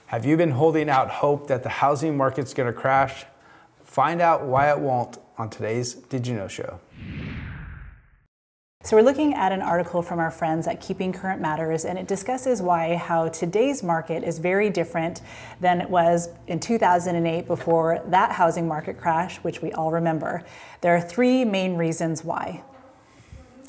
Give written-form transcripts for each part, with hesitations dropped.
Have you been holding out hope that the housing market's going to crash? Find out why it won't on today's Did You Know Show. So we're looking at an article from our friends at Keeping Current Matters, and it discusses how today's market is very different than it was in 2008 before that housing market crash, which we all remember. There are three main reasons why.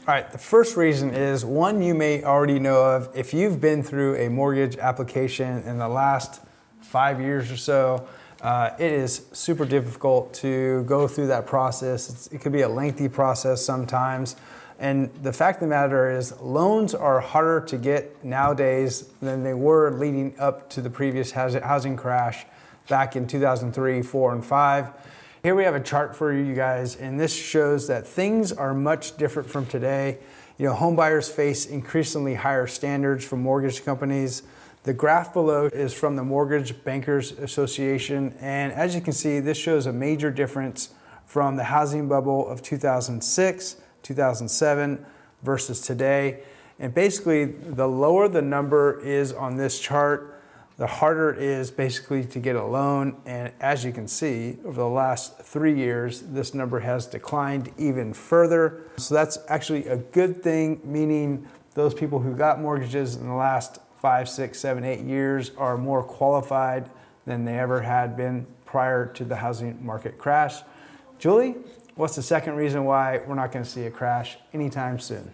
All right, the first reason is one you may already know of. If you've been through a mortgage application in the last 5 years or so, it is super difficult to go through that process. It could be a lengthy process sometimes. And the fact of the matter is loans are harder to get nowadays than they were leading up to the previous housing crash back in 2003, 4, and 5. Here we have a chart for you guys, and this shows that things are much different from today. Home buyers face increasingly higher standards from mortgage companies. The graph below is from the Mortgage Bankers Association, and as you can see, this shows a major difference from the housing bubble of 2006, 2007 versus today. And basically, the lower the number is on this chart, the harder it is basically to get a loan. And as you can see, over the last 3 years, this number has declined even further. So that's actually a good thing, meaning those people who got mortgages in the last 5, 6, 7, 8 years are more qualified than they ever had been prior to the housing market crash. Julie, what's the second reason why we're not going to see a crash anytime soon?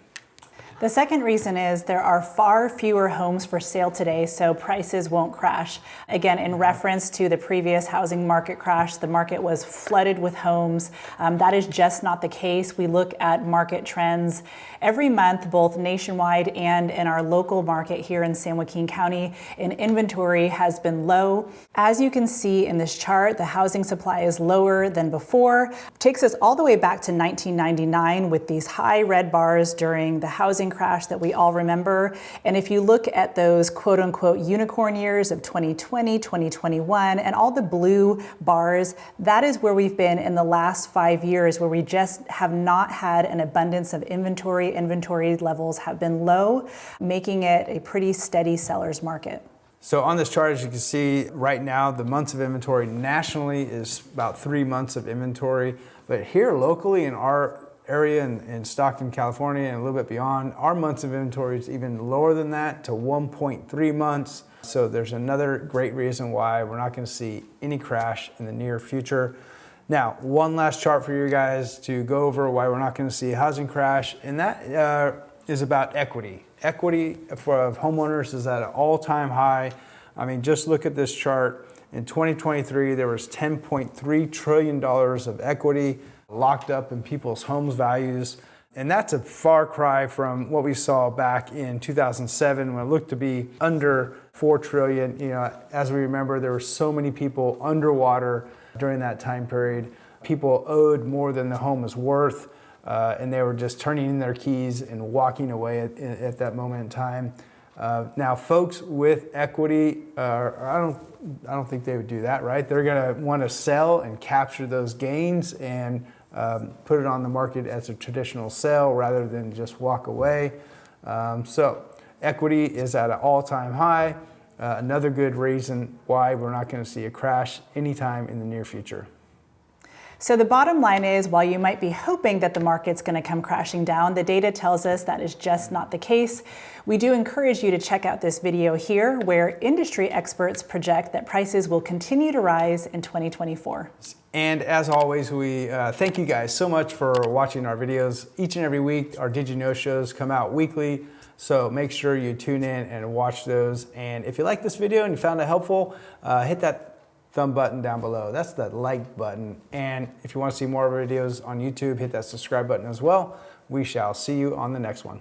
The second reason is there are far fewer homes for sale today, so prices won't crash. Again, in reference to the previous housing market crash, the market was flooded with homes. That is just not the case. We look at market trends every month, both nationwide and in our local market here in San Joaquin County, and inventory has been low. As you can see in this chart, the housing supply is lower than before. It takes us all the way back to 1999 with these high red bars during the housing crash that we all remember. And if you look at those quote unquote unicorn years of 2020, 2021, and all the blue bars, that is where we've been in the last 5 years, where we just have not had an abundance of inventory. Inventory levels have been low, making it a pretty steady seller's market. So on this chart, as you can see, right now, the months of inventory nationally is about 3 months of inventory. But here locally in our area in Stockton, California, and a little bit beyond, our months of inventory is even lower than that, to 1.3 months. So there's another great reason why we're not going to see any crash in the near future. Now, one last chart for you guys to go over why we're not going to see a housing crash, and that is about equity. Equity for homeowners is at an all-time high. I mean, just look at this chart. In 2023, there was $10.3 trillion of equity locked up in people's homes values. And that's a far cry from what we saw back in 2007 when it looked to be under 4 trillion. As we remember, there were so many people underwater during that time period. People owed more than the home was worth, and they were just turning in their keys and walking away at that moment in time. Now, folks with equity, I don't think they would do that, right? They're going to want to sell and capture those gains and put it on the market as a traditional sale rather than just walk away. So equity is at an all-time high. Another good reason why we're not going to see a crash anytime in the near future. So the bottom line is, while you might be hoping that the market's going to come crashing down, the data tells us that is just not the case. We do encourage you to check out this video here, where industry experts project that prices will continue to rise in 2024. And as always, we thank you guys so much for watching our videos each and every week. Our Did You Know shows come out weekly, so make sure you tune in and watch those. And if you like this video and you found it helpful, hit that thumb button down below. That's the like button. And if you want to see more of our videos on YouTube, hit that subscribe button as well. We shall see you on the next one.